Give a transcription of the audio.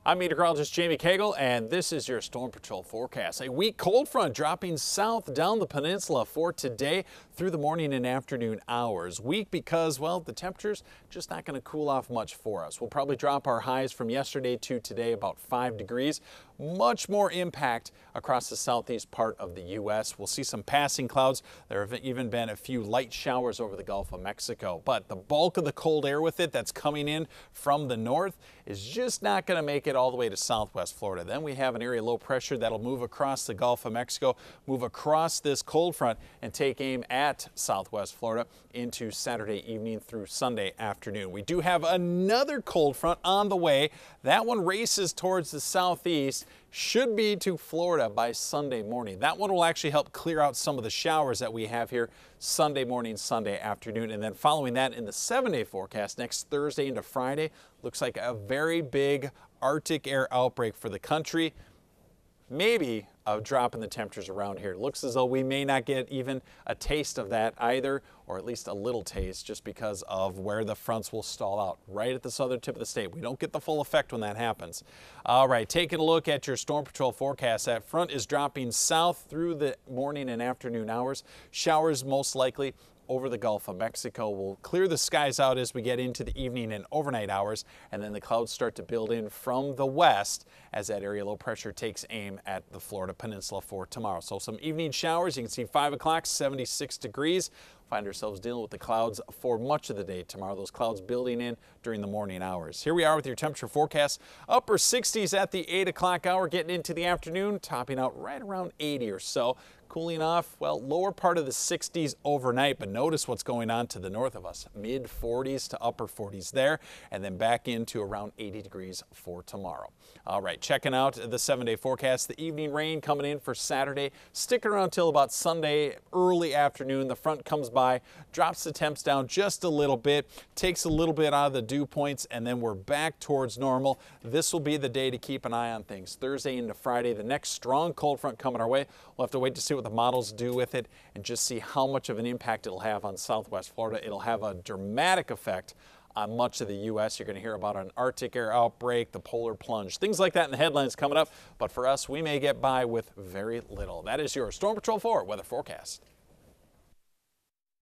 I'm meteorologist Jamie Kagol, and this is your Storm Patrol forecast. A weak cold front dropping south down the peninsula for today through the morning and afternoon hours. Weak because, well, the temperature's just not going to cool off much for us. We'll probably drop our highs from yesterday to today about 5 degrees. Much more impact across the southeast part of the U.S. We'll see some passing clouds. There have even been a few light showers over the Gulf of Mexico. But the bulk of the cold air with it that's coming in from the north is just not going to make it all the way to southwest Florida. Then we have an area low pressure that'll move across the Gulf of Mexico, move across this cold front and take aim at southwest Florida into Saturday evening through Sunday afternoon. We do have another cold front on the way. That one races towards the southeast, should be to Florida by Sunday morning. That one will actually help clear out some of the showers that we have here Sunday morning, Sunday afternoon. And then following that in the 7-day forecast next Thursday into Friday, looks like a very big Arctic air outbreak for the country. Maybe a drop in the temperatures around here. It looks as though we may not get even a taste of that either, or at least a little taste, just because of where the fronts will stall out right at the southern tip of the state. We don't get the full effect when that happens. All right, taking a look at your Storm Patrol forecast. That front is dropping south through the morning and afternoon hours. Showers most likely over the Gulf of Mexico. Will clear the skies out as we get into the evening and overnight hours, and then the clouds start to build in from the west as that area low pressure takes aim at the Florida Peninsula for tomorrow. So some evening showers. You can see 5 o'clock, 76 degrees. Find ourselves dealing with the clouds for much of the day tomorrow. Those clouds building in during the morning hours. Here we are with your temperature forecast. Upper 60s at the 8 o'clock hour, getting into the afternoon, topping out right around 80 or so. Cooling off, well, lower part of the 60s overnight, but notice what's going on to the north of us. Mid 40s to upper 40s there, and then back into around 80 degrees for tomorrow. All right, checking out the 7-day forecast. The evening rain coming in for Saturday, sticking around till about Sunday early afternoon. The front comes by, drops the temps down just a little bit, takes a little bit out of the dew points, and then we're back towards normal. This will be the day to keep an eye on things. Thursday into Friday, the next strong cold front coming our way. We'll have to wait to see what the models do with it and just see how much of an impact it'll have on southwest Florida. It'll have a dramatic effect on much of the U.S. You're going to hear about an Arctic air outbreak, the polar plunge, things like that in the headlines coming up. But for us, we may get by with very little. That is your Storm Patrol 4 weather forecast.